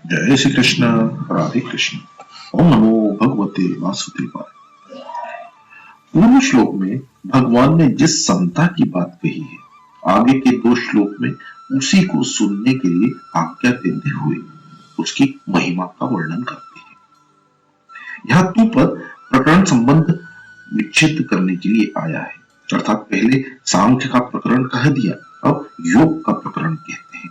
जय श्री कृष्ण। राधे कृष्ण। ओम नमो भगवते वासुदेवाय। पूर्व श्लोक में भगवान ने जिस समता की बात कही है, आगे के दो श्लोक में उसी को सुनने के लिए आज्ञा देते हुए उसकी महिमा का वर्णन करते हैं। यहाँ तू पद प्रकरण संबंध विच्छेद करने के लिए आया है, अर्थात पहले सांख्य का प्रकरण कह दिया, अब योग का प्रकरण कहते हैं।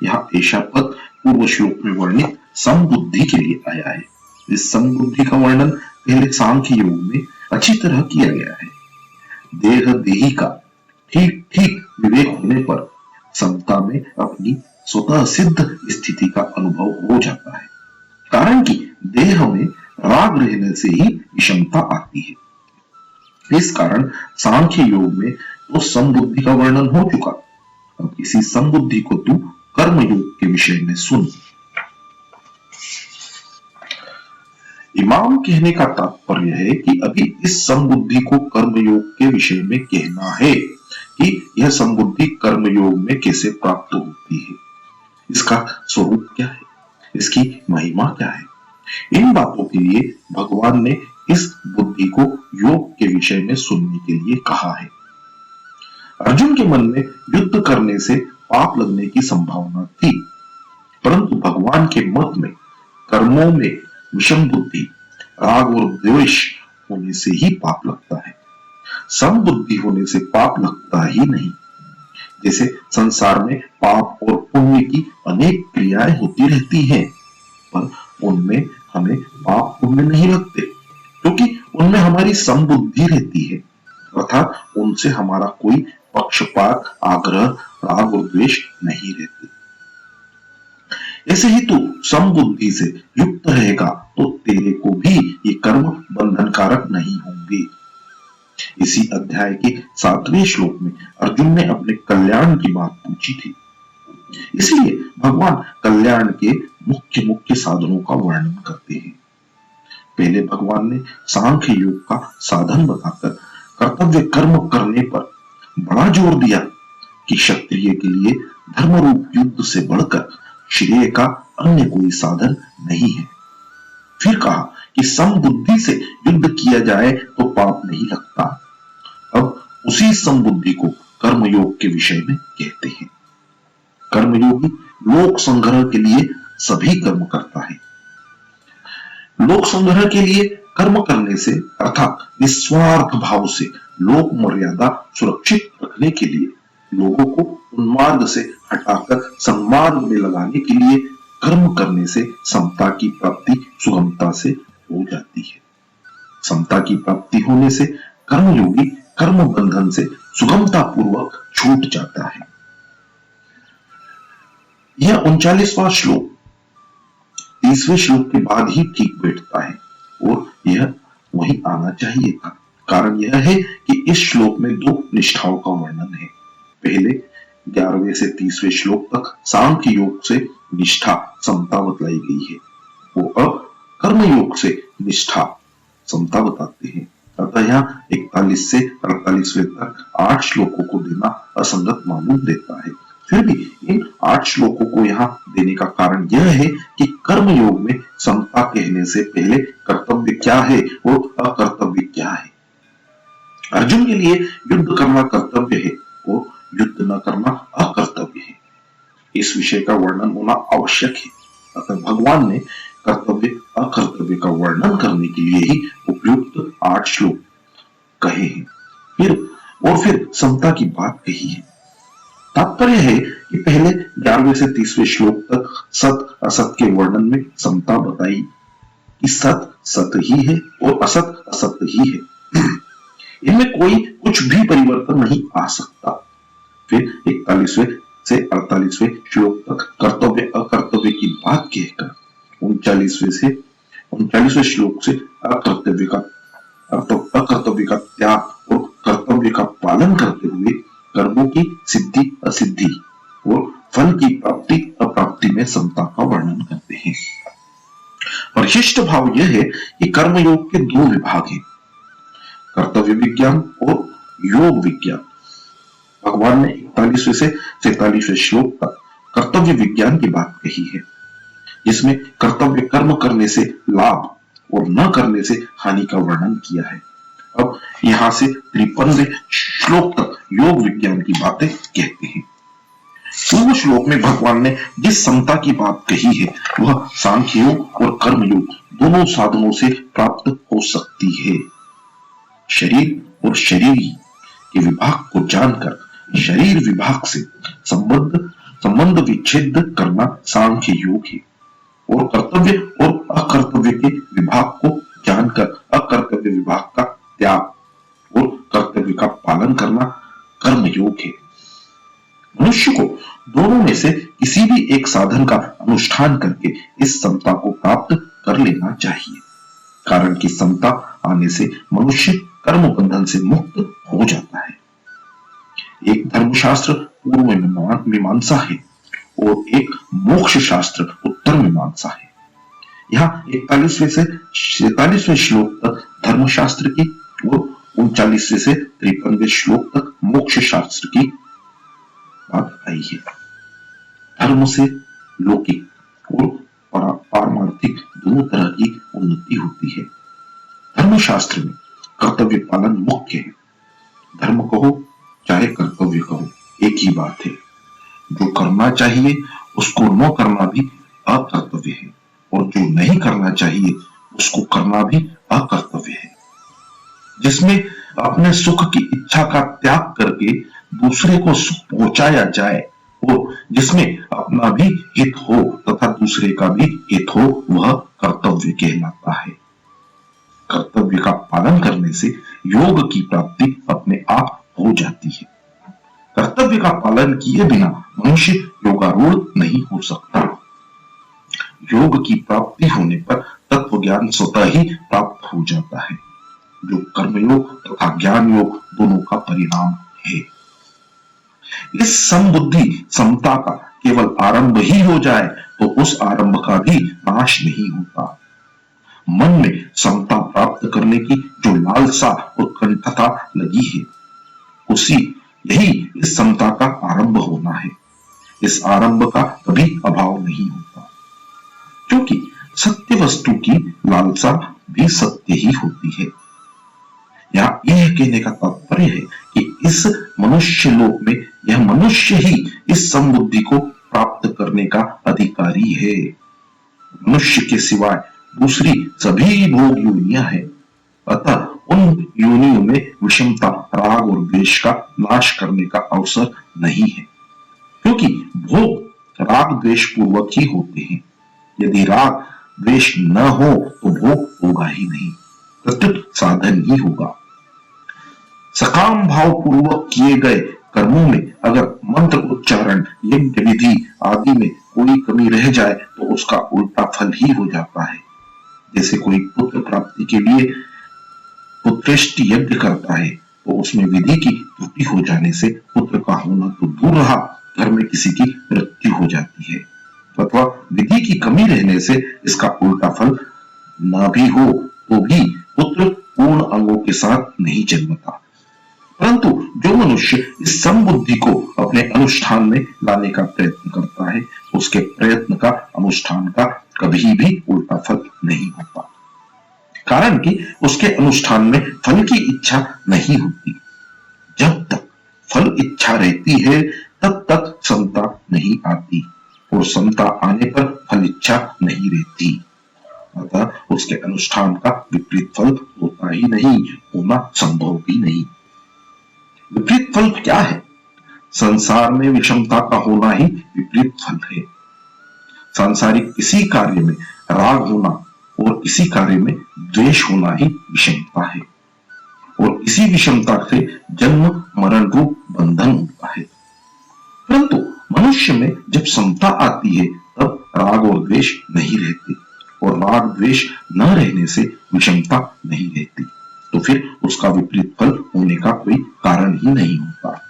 यहाँ ऐसा पद पूर्व श्लोक में वर्णित समबुद्धि के लिए आया है। इस समबुद्धि का वर्णन पहले सांख्य योग में अच्छी तरह किया गया है। देह देही का ठीक ठीक विवेक होने पर समता में अपनी स्वतः सिद्ध स्थिति का अनुभव हो जाता है, कारण कि देह में राग रहने से ही विषमता आती है। इस कारण सांख्य योग में तो समबुद्धि का वर्णन हो चुका। अब इसी समबुद्धि को तू कर्म योग के विषय में सुन। इमाम कहने का तात्पर्य है कि अभी इस समबुद्धि को कर्म योग के विषय में कहना है कि यह समबुद्धि कर्म योग में कैसे प्राप्त होती है, इसका स्वरूप क्या है, इसकी महिमा क्या है। इन बातों के लिए भगवान ने इस बुद्धि को योग के विषय में सुनने के लिए कहा है। अर्जुन के मन में युद्ध करने से पाप लगने की संभावना थी, परंतु भगवान के मत में कर्मों में विषम बुद्धि, राग और द्वेष होने से ही पाप लगता है। सम बुद्धि होने से पाप लगता ही नहीं। जैसे संसार में पाप और पुण्य की अनेक क्रियाएं होती रहती हैं, पर उनमें हमें पाप पुण्य नहीं लगते, क्योंकि उनमें हमारी समबुद्धि रहती है, अर्थात उनसे हमारा कोई पक्षपात, आग्रह, राग और द्वेष नहीं रहते। ऐसे ही तू समबुद्धि से युक्त रहेगा तो तेरे को भी ये कर्म बंधनकारक नहीं होंगे। इसी अध्याय के 7वें श्लोक में अर्जुन ने अपने कल्याण की बात पूछी थी, इसलिए भगवान कल्याण के मुख्य मुख्य साधनों का वर्णन करते हैं। पहले भगवान ने सांख्य योग का साधन बताकर कर्तव्य कर्म करने पर बड़ा जोर दिया कि क्षत्रिय के लिए धर्म रूप युद्ध से बढ़कर श्रेय का अन्य कोई साधन नहीं है। फिर कहा कि समबुद्धि से युद्ध किया जाए तो पाप नहीं लगता। अब उसी समबुद्धि को कर्मयोग के विषय में कहते हैं। कर्मयोगी लोक संग्रह के लिए सभी कर्म करता है। लोक संग्रह के लिए कर्म करने से अर्थात निस्वार्थ भाव से लोक मर्यादा सुरक्षित रखने के लिए, लोगों को उन्मार्ग से हटाकर सन्मार्ग में लगाने के लिए कर्म करने से समता की प्राप्ति सुगमता से हो जाती है। समता की प्राप्ति होने से कर्मयोगी कर्म बंधन से सुगमता पूर्वक छूट जाता है। यह 39वां श्लोक 30वें श्लोक के बाद ही ठीक बैठता है और यह वहीं आना चाहिए था। कारण यह है कि इस श्लोक में दो निष्ठाओं का वर्णन है। पहले 11वें से 30वें श्लोक तक सांख्य योग से निष्ठा समता बतलाई गई है, वो अब कर्म योग से निष्ठा समता बताते हैं। अतः यहाँ 41 से 48वें तक 8 श्लोकों को देना असंगत मालूम देता है। फिर भी इन 8 श्लोकों को यहाँ देने का कारण यह है कि कर्म योग में समता कहने से पहले कर्तव्य क्या है और अकर्तव्य क्या है। अर्जुन के लिए युद्ध करना कर्तव्य है और युद्ध न करना अकर्तव्य है। इस विषय का वर्णन होना आवश्यक है। अतः भगवान ने कर्तव्य अकर्तव्य का वर्णन करने के लिए ही उपयुक्त 8 श्लोक कहे हैं, फिर समता की बात कही है। तात्पर्य है कि पहले 11वें से 30वें श्लोक तक सत असत के वर्णन में समता बताई कि सत सत ही है और असत असत ही है, इनमें कोई कुछ भी परिवर्तन नहीं आ सकता। फिर 41वें से 48वें श्लोक तक कर्तव्य अकर्तव्य की बात कहकर 39वें श्लोक से अकर्तव्य का त्याग और कर्तव्य का पालन करते हुए कर्मों की सिद्धि असिद्धि और फल की प्राप्ति अप्राप्ति में समता का वर्णन करते हैं। परिशिष्ट भाव यह है कि कर्मयोग के दो विभाग हैं, कर्तव्य विज्ञान और योग विज्ञान। भगवान ने 41वें से 43वें श्लोक तक कर्तव्य विज्ञान की बात कही है। इसमें कर्तव्य कर्म करने से लाभ और न करने से हानि का वर्णन किया है। अब यहां से 53वें श्लोक तक योग विज्ञान की बातें कहते हैं। पूर्व श्लोक में भगवान ने जिस समता की बात कही है वह सांख्य योग और कर्म योग दोनों साधनों से प्राप्त हो सकती है। शरीर और शरीरी के विभाग को जानकर शरीर विभाग से संबंध विच्छेद करना सांख्य योग है और कर्तव्य और अकर्तव्य के विभाग को जानकर अकर्तव्य विभाग का त्याग और कर्तव्य का पालन करना कर्म योग है। मनुष्य को दोनों में से किसी भी एक साधन का अनुष्ठान करके इस समता को प्राप्त कर लेना चाहिए, कारण कि समता आने से मनुष्य कर्म बंधन से मुक्त हो जाता है। एक धर्मशास्त्र पूर्व मीमांसा है और एक मोक्ष शास्त्र उत्तर मीमांसा है। यहाँ 41वें से 47वें श्लोक तक धर्मशास्त्र की और 39वें से 53वें श्लोक तक मोक्ष शास्त्र की बात आई है। धर्म से लौकिक और पारमार्थिक दोनों तरह की उन्नति होती है। धर्मशास्त्र में कर्तव्य पालन मुख्य है। धर्म कहो चाहे कर्तव्य कहो एक ही बात है। जो करना चाहिए उसको न करना भी अकर्तव्य है और जो नहीं करना चाहिए उसको करना भी अकर्तव्य है। जिसमें अपने सुख की इच्छा का त्याग करके दूसरे को सुख पहुंचाया जाए और जिसमें अपना भी हित हो तथा दूसरे का भी हित हो वह कर्तव्य कहलाता है। कर्तव्य का पालन करने से योग की प्राप्ति अपने आप हो जाती है। कर्तव्य का पालन किए बिना मनुष्य योगारूढ़ नहीं हो सकता। योग की प्राप्ति होने पर तत्व ज्ञान स्वतः ही प्राप्त हो जाता है, जो कर्मयोग तथा ज्ञान योग दोनों का परिणाम है। इस समबुद्धि समता का केवल आरंभ ही हो जाए तो उस आरंभ का भी नाश नहीं होता। मन में समता प्राप्त करने की जो लालसा उत्कंठता लगी है यही इस समता का आरंभ होना है। इस आरंभ का कभी अभाव नहीं होता, क्योंकि सत्य वस्तु की लालसा भी सत्य ही होती है। यहाँ यह कहने का तात्पर्य है कि इस मनुष्य लोक में यह मनुष्य ही इस समबुद्धि को प्राप्त करने का अधिकारी है। मनुष्य के सिवाय दूसरी सभी भोग योनियां हैं, अतः उन योनियों में विषमता राग और द्वेष का नाश करने का अवसर नहीं है, क्योंकि भोग राग द्वेष पूर्वक ही होते हैं। यदि राग द्वेष न हो तो भोग होगा ही नहीं, प्रत्युत साधन ही होगा। सकाम भाव पूर्वक किए गए कर्मों में अगर मंत्र उच्चारण यज्ञ विधि आदि में कोई कमी रह जाए तो उसका उल्टा फल ही हो जाता है। जैसे कोई पुत्र प्राप्ति के लिए पुत्रेष्टि यज्ञ करता है तो उसमें विधि की त्रुटि हो जाने से पुत्र का होना तो दूर रहा, घर में किसी की मृत्यु हो जाती है, अथवा विधि की कमी रहने से इसका उल्टा फल न भी हो तो भी पुत्र पूर्ण अंगों के साथ नहीं जन्मता। परंतु जो मनुष्य इस समबुद्धि को अपने अनुष्ठान में लाने का प्रयत्न करता है उसके प्रयत्न का अनुष्ठान का कभी भी उल्टा फल नहीं होता, कारण कि उसके अनुष्ठान में फल की इच्छा नहीं होती। जब तक फल इच्छा रहती है तब तक समता नहीं आती और समता आने पर फल इच्छा नहीं रहती, अतः उसके अनुष्ठान का विपरीत फल होता ही नहीं, होना संभव भी नहीं। विपरीत फल क्या है? संसार में विषमता का होना ही विपरीत फल है। सांसारिक किसी कार्य में राग होना और इसी कार्य में द्वेष होना ही विषमता है और इसी विषमता से जन्म मरण रूप बंधन होता है। परंतु मनुष्य में जब समता आती है तब राग और द्वेष नहीं रहते और राग द्वेष न रहने से विषमता नहीं रहती, तो फिर उसका विपरीत फल होने का कोई कारण ही नहीं होता।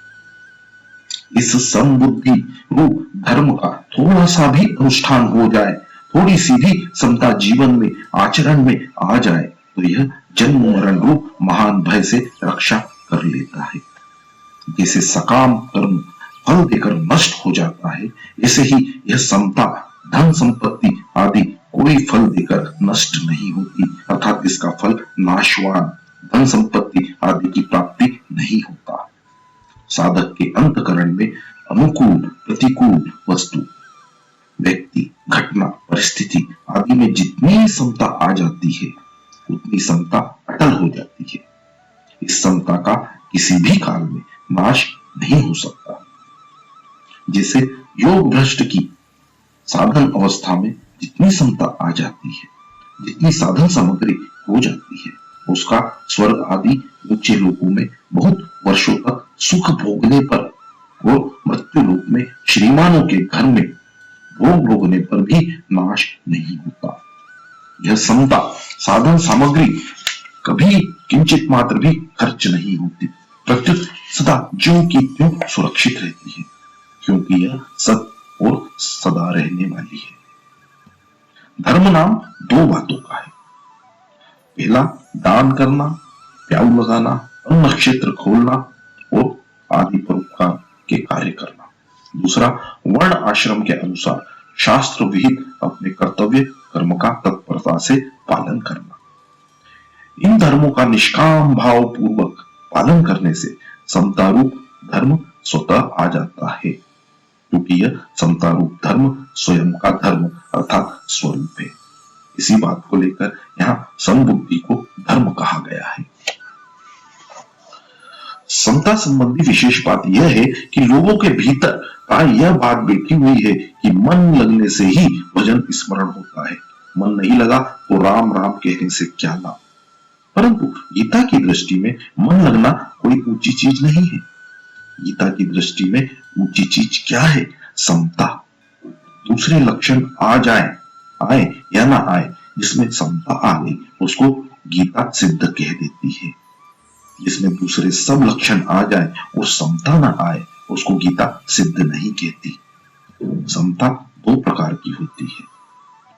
इस समबुद्धि रूप धर्म का थोड़ा सा भी अनुष्ठान हो जाए, थोड़ी सी भी समता जीवन में आचरण में आ जाए तो यह जन्म मरण रूप महान भय से रक्षा कर लेता है। जैसे सकाम कर्म फल देकर नष्ट हो जाता है, ऐसे ही यह समता धन संपत्ति आदि कोई फल देकर नष्ट नहीं होती, अर्थात इसका फल नाशवान, धन संपत्ति आदि की प्राप्ति नहीं होता। साधक के अंतकरण में अनुकूल प्रतिकूल वस्तु, व्यक्ति, घटना, परिस्थिति आदि में जितनी समता आ जाती है उतनी समता अटल हो जाती है। इस समता का किसी भी काल में नाश नहीं हो सकता। जैसे योग भ्रष्ट की साधन अवस्था में जितनी समता आ जाती है, जितनी साधन सामग्री हो जाती है, उसका स्वर्ग आदि ऊंचे लोकों में बहुत वर्षों तक सुख भोगने पर और मृत्यु लोक में श्रीमानों के घर में भोग भोगने पर भी नाश नहीं होता। यह समता साधन सामग्री कभी किंचित मात्र भी खर्च नहीं होती, प्रत्युत सदा ज्यों की त्यों सुरक्षित रहती है, क्योंकि यह सत और सदा रहने वाली है। धर्म नाम दो बातों का है। पहला दान करना, प्याऊ लगाना, अन्न क्षेत्र खोलना और आदि परोपकार के कार्य करना। दूसरा वर्ण आश्रम के अनुसार शास्त्र विहित अपने कर्तव्य कर्म का तत्परता से पालन करना। इन धर्मों का निष्काम भाव पूर्वक पालन करने से समता रूप धर्म स्वतः आ जाता है, क्योंकि यह समता रूप धर्म स्वयं का धर्म अर्थात स्वरूप है। इसी बात को लेकर यहाँ समबुद्धि को धर्म कहा गया है। समता संबंधी विशेष बात यह है कि लोगों के भीतर का यह बात बैठी हुई है कि मन लगने से ही भजन स्मरण होता है, मन नहीं लगा तो राम राम कहने से क्या लाभ। परंतु गीता की दृष्टि में मन लगना कोई ऊंची चीज नहीं है। गीता की दृष्टि में ऊंची चीज क्या है? समता। दूसरे लक्षण आए या ना आए, जिसमें समता आ गई उसको गीता सिद्ध कह देती है। जिसमें दूसरे सब लक्षण आ जाए और समता ना आए उसको गीता सिद्ध नहीं कहती। समता दो प्रकार की होती है,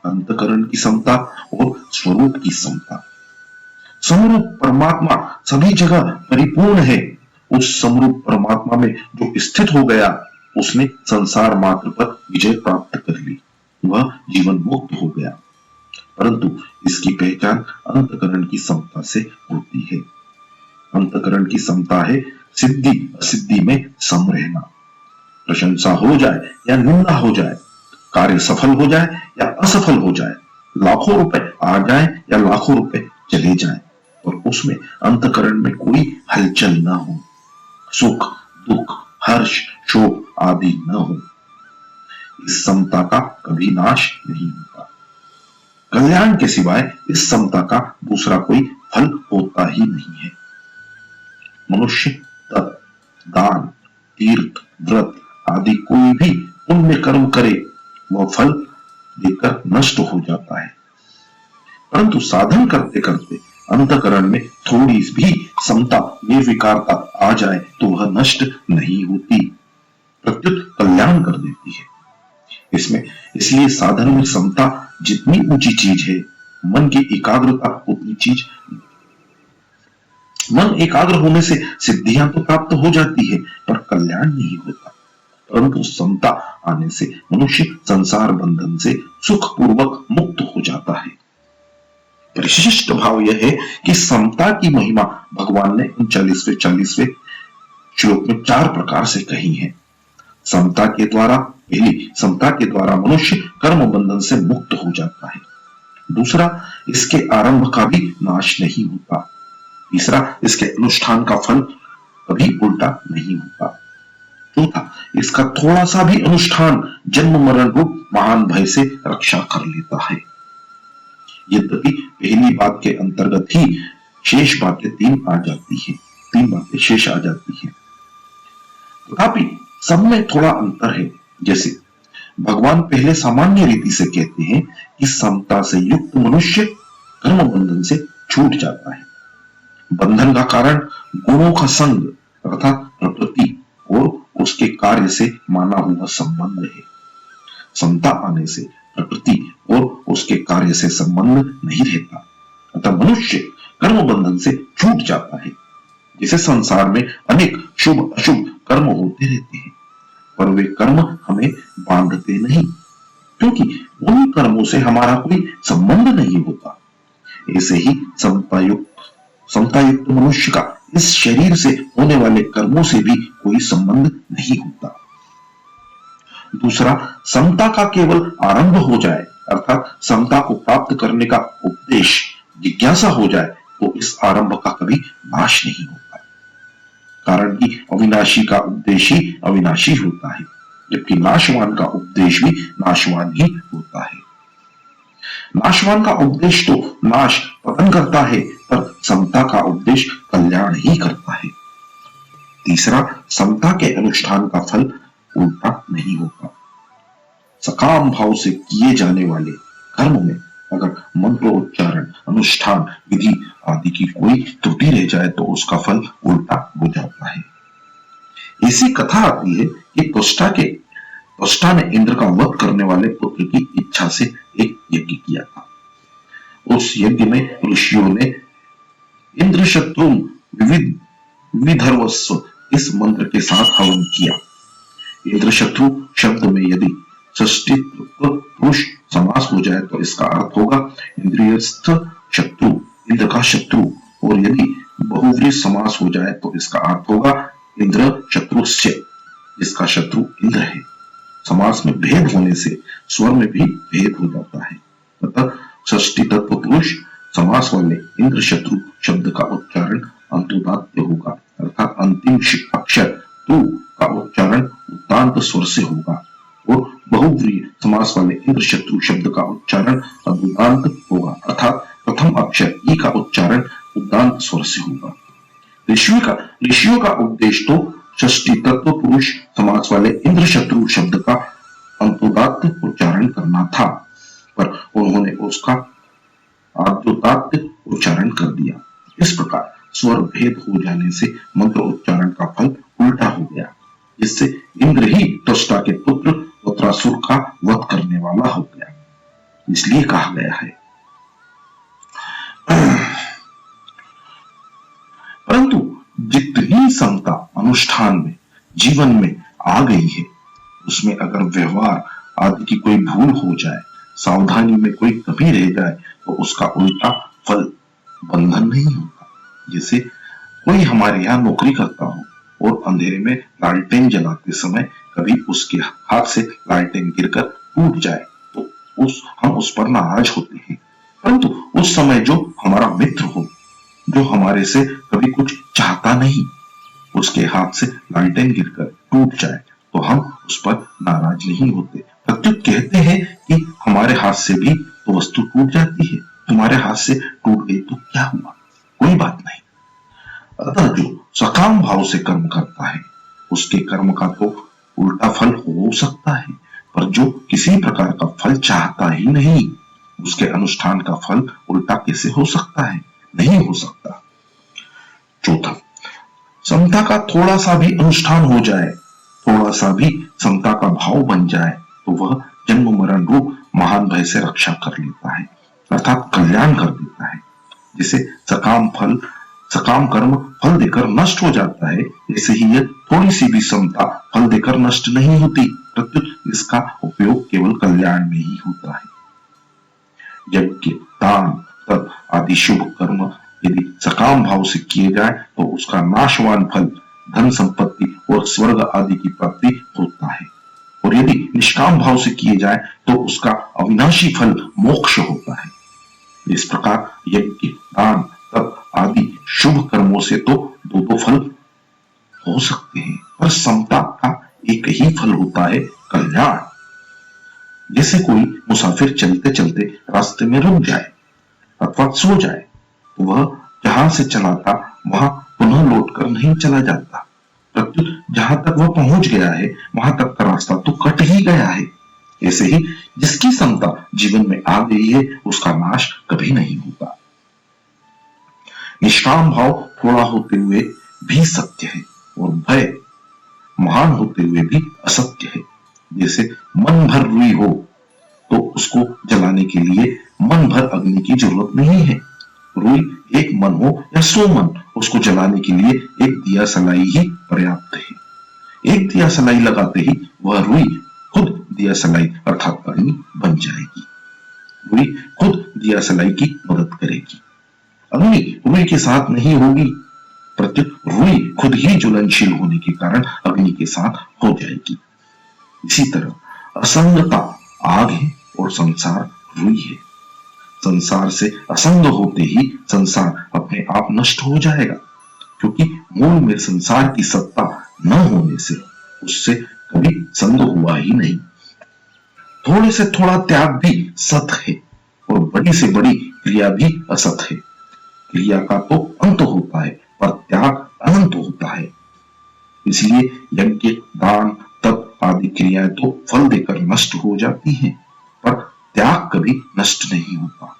अंतकरण की समता और स्वरूप की समता। समरूप परमात्मा सभी जगह परिपूर्ण है। उस समरूप परमात्मा में जो स्थित हो गया उसने संसार मात्र पर विजय प्राप्त कर ली, वह जीवन मुक्त हो गया। परंतु इसकी पहचान अंतकरण की समता से होती है। अंतकरण की समता है सिद्धि असिद्धि में सम रहना। प्रशंसा हो जाए या निंदा हो जाए, कार्य सफल हो जाए या असफल हो जाए, लाखों रुपए आ जाए या लाखों रुपए चले जाए, और उसमें अंतकरण में कोई हलचल न हो, सुख दुख हर्ष शोक आदि न हो। इस समता का कभी नाश नहीं होता। कल्याण के सिवाय इस समता का दूसरा कोई फल होता ही नहीं है। मनुष्य तप, दान, तीर्थ, व्रत आदि कोई भी पुण्य कर्म करे वह फल देकर नष्ट हो जाता है। परंतु साधन करते करते अंतकरण में थोड़ी भी समता निर्विकारता आ जाए तो वह नष्ट नहीं होती, प्रत्युत कल्याण कर देती है। इसलिए साधन में समता जितनी ऊंची चीज है, मन की एकाग्रता उतनी चीज। मन एकाग्र होने से सिद्धियां तो प्राप्त हो जाती है पर कल्याण नहीं होता। परंतु समता आने से मनुष्य संसार बंधन से सुखपूर्वक मुक्त हो जाता है। विशिष्ट भाव यह है कि समता की महिमा भगवान ने 39वें श्लोक में 4 प्रकार से कही है। समता के द्वारा मनुष्य कर्म बंधन से मुक्त हो जाता है। दूसरा, इसके आरंभ का भी नाश नहीं होता। तीसरा, इसके अनुष्ठान का फल कभी उल्टा नहीं होता। चौथा, इसका थोड़ा सा भी अनुष्ठान जन्म मरण रूप महान भय से रक्षा कर लेता है। यद्यपि पहली बात के अंतर्गत ही शेष बातें 3 बातें शेष आ जाती है, तथापि सब में थोड़ा अंतर है। जैसे भगवान पहले सामान्य रीति से कहते हैं कि समता से युक्त मनुष्य कर्म बंधन से छूट जाता है। बंधन का कारण गुणों का संग अर्थात प्रकृति और उसके कार्य से माना हुआ संबंध है। समता आने से प्रकृति और उसके कार्य से संबंध नहीं रहता, अतः मनुष्य कर्म बंधन से छूट जाता है। जैसे संसार में अनेक शुभ अशुभ कर्म होते रहते हैं, पर वे कर्म हमें बांधते नहीं, क्योंकि उन कर्मों से हमारा कोई संबंध नहीं होता। ऐसे ही समता युक्त मनुष्य का इस शरीर से होने वाले कर्मों से भी कोई संबंध नहीं होता। दूसरा, समता का केवल आरंभ हो जाए अर्थात समता को प्राप्त करने का उपदेश जिज्ञासा हो जाए तो इस आरंभ का कभी नाश नहीं होता, कारण कि अविनाशी का उपदेश ही अविनाशी होता है, जबकि नाशवान का उपदेश भी नाशवान ही होता है। नाशवान का उपदेश तो नाश पतन करता है, पर समता का उपदेश कल्याण ही करता है। तीसरा, समता के अनुष्ठान का फल उल्टा नहीं होता। सकाम भाव से किए जाने वाले कर्म में अगर मंत्रोच्चारण, अनुष्ठान, विधि आदि की कोई त्रुटि रह जाए तो उसका फल उल्टा हो जाता है। ऐसी कथा आती है कि त्वष्टा ने इंद्र का वध करने वाले पुत्र की इच्छा से एक यज्ञ किया था। उस यज्ञ में ऋषियों ने इंद्र शत्रु विविधर्वस्व इस मंत्र के साथ हवन किया। इंद्र शत्रु शब्द में यदि षष्ठी पुरुष समास हो जाए तो इसका अर्थ होगा इंद्रियस्थ शत्रु, इंद्र का शत्रु, और यदि बहुव्रीहि समास हो जाए तो इसका अर्थ होगा इंद्र शत्रुस्य, इसका शत्रु इंद्र है। समास में भेद होने से स्वर में भी भेद हो जाता है, अतः षष्ठी तत्व पुरुष समास वाले इंद्र शत्रु शब्द का उच्चारण अंतुदात्य होगा, अर्थात अंतिम अक्षर तु का उच्चारण उदांत स्वर से होगा, और बहुव्रीहि समास वाले इंद्र शत्रु शब्द का उच्चारण अदुदांत होगा, अर्थात प्रथम अक्षर ई का उच्चारण उदांत स्वर से होगा। ऋषियों का उपदेश तो षष्ठी तत्व पुरुष समास वाले इंद्र शत्रु शब्द का अंतुदात्त उच्चारण करना था, पर उन्होंने उसका आद्योदात्त उच्चारण कर दिया। इस प्रकार स्वर भेद हो जाने से मंत्र उच्चारण का फल उल्टा हो गया, जिससे इंद्र ही त्वष्टा के पुत्र वत्रासुर का वध करने वाला हो गया। इसलिए कहा गया है। परंतु जितनी समता अनुष्ठान में, जीवन में आ गई है, उसमें अगर व्यवहार आदि की कोई भूल हो जाए, सावधानी में कोई कमी रह जाए, तो उसका उल्टा फल बंधन नहीं होता। जैसे कोई हमारे यहाँ नौकरी करता हो और अंधेरे में लालटेन जलाते समय कभी उसके हाथ से लालटेन गिरकर टूट जाए तो हम उस पर नाराज होते हैं, परंतु उस समय जो हमारा मित्र हो, जो हमारे से कभी कुछ चाहता नहीं, उसके हाथ से लालटेन गिरकर टूट जाए तो हम उस पर नाराज नहीं होते, प्रत्युत कहते हैं कि हमारे हाथ से भी तो वस्तु टूट जाती है, तुम्हारे हाथ से टूट गई तो क्या हुआ, कोई बात नहीं। अतः जो सकाम भाव से कर्म करता है उसके कर्म का तो उल्टा फल हो सकता है, पर जो किसी प्रकार का फल चाहता ही नहीं, उसके अनुष्ठान का फल उल्टा कैसे हो सकता है? नहीं हो सकता। चौथा, समता का थोड़ा सा भी अनुष्ठान हो जाए, थोड़ा सा भी समता का भाव बन जाए तो वह जन्म मरण रूप महान भय से रक्षा कर लेता है, अर्थात कल्याण कर देता है। जिसे सकाम कर्म फल देकर नष्ट हो जाता है, ऐसे ही यह थोड़ी सी भी समता फल देकर नष्ट नहीं होती, प्रत्युत इसका उपयोग केवल कल्याण में ही होता है। यज्ञ, दान, तप आदि शुभ कर्म यदि सकाम भाव से किए जाए तो उसका नाशवान फल धन संपत्ति और स्वर्ग आदि की प्राप्ति होता है, और यदि निष्काम भाव से किए जाए तो उसका अविनाशी फल मोक्ष होता है। इस प्रकार यज्ञ, दान, तप आदि शुभ कर्मों से तो दो फल हो सकते हैं, पर समता का एक ही फल होता है, कल्याण। जैसे कोई मुसाफिर चलते चलते रास्ते में रुक जाए अथवा सो जाए तो वह जहां से चला था वहां पुनः लौटकर नहीं चला जाता, प्रत्युत जहां तक वह पहुंच गया है वहां तक का रास्ता तो कट ही गया है। ऐसे ही जिसकी समता जीवन में आ गई है उसका नाश कभी नहीं होगा। निष्काम भाव थोड़ा होते हुए भी सत्य है और भय महान होते हुए भी असत्य है। जैसे मन भर रुई हो तो उसको जलाने के लिए मन भर अग्नि की जरूरत नहीं है, रुई एक मन हो या 100 मन, उसको जलाने के लिए एक दिया सलाई ही पर्याप्त है। एक दिया सलाई लगाते ही वह रुई खुद दिया सलाई अर्थात अग्नि बन दिया सलाई की मदद करेगी। अग्नि रुई के साथ नहीं होगी, प्रत्युत रुई खुद ही ज्वलनशील होने के कारण अग्नि के साथ हो जाएगी। इसी तरह असंगता आग है और संसार रुई है। संसार से असंग होते ही संसार अपने आप नष्ट हो जाएगा, क्योंकि मूल में संसार की सत्ता न होने से उससे कभी संग हुआ ही नहीं। थोड़े से थोड़ा त्याग भी सत है और बड़ी से बड़ी क्रिया भी असत है। क्रिया का तो अंत होता है पर त्याग अनंत होता है। इसलिए यज्ञ, दान, तप आदि क्रियाएं तो फल देकर नष्ट हो जाती हैं, पर त्याग कभी नष्ट नहीं होता।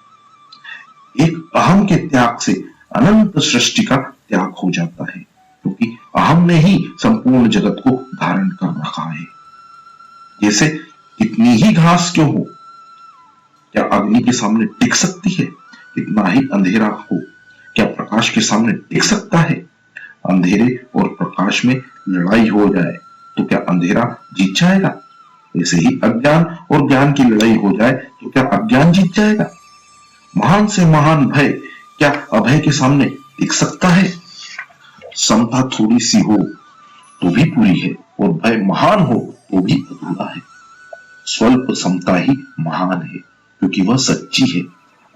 एक अहम के त्याग से अनंत सृष्टि का त्याग हो जाता है, क्योंकि अहम ने ही संपूर्ण जगत को धारण कर रखा है। जैसे कितनी ही घास क्यों हो, क्या अग्नि के सामने टिक सकती है? कितना ही अंधेरा हो, क्या प्रकाश के सामने टिक सकता है? अंधेरे और प्रकाश में लड़ाई हो जाए तो क्या अंधेरा जीत जाएगा? ऐसे ही अज्ञान और ज्ञान की लड़ाई हो जाए तो क्या अज्ञान जीत जाएगा? महान से महान भय क्या अभय के सामने टिक सकता है? समता थोड़ी सी हो तो भी पूरी है और भय महान हो तो भी अधूरा है। स्वल्प समता ही महान है, क्योंकि वह सच्ची है,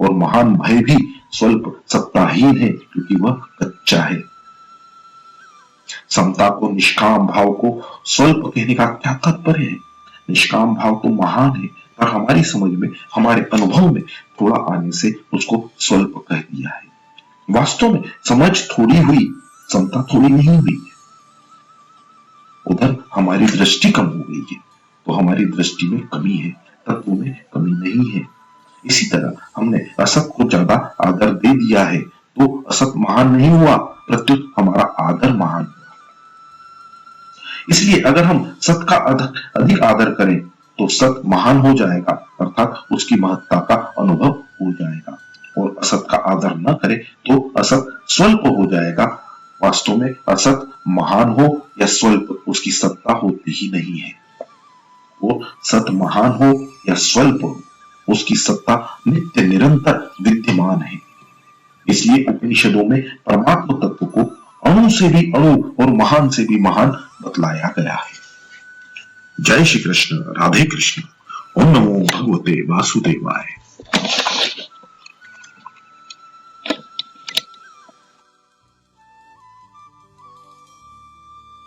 और महान भय भी स्वल्प सत्ताहीन है, क्योंकि वह कच्चा है। समता को, निष्काम भाव को स्वल्प कहने का क्या तात्पर्य है? निष्काम भाव तो महान है, पर हमारी समझ में, हमारे अनुभव में थोड़ा आने से उसको स्वल्प कह दिया है। वास्तव में समझ थोड़ी हुई, समता थोड़ी नहीं हुई। उधर हमारी दृष्टि कम हो गई है, तो हमारी दृष्टि में कमी है, तत्व में कमी नहीं है। इसी तरह हमने असत को ज्यादा आदर दे दिया है, तो असत महान नहीं हुआ, प्रत्युत हमारा आदर महान हुआ। इसलिए अगर हम सत का अधिक आदर करें तो सत महान हो जाएगा, अर्थात उसकी महत्ता का अनुभव हो जाएगा, और असत का आदर न करें तो असत स्वल्प हो जाएगा। वास्तव में असत महान हो या स्वल्प, उसकी सत्ता होती ही नहीं है। वो सत महान हो या स्वल्प हो, उसकी सत्ता नित्य निरंतर विद्यमान है। इसलिए उपनिषदों में परमात्म तत्व को अणु से भी अणु और महान से भी महान बतलाया गया है। जय श्री कृष्ण, राधे कृष्ण। ओम नमो भगवते वासुदेवाय।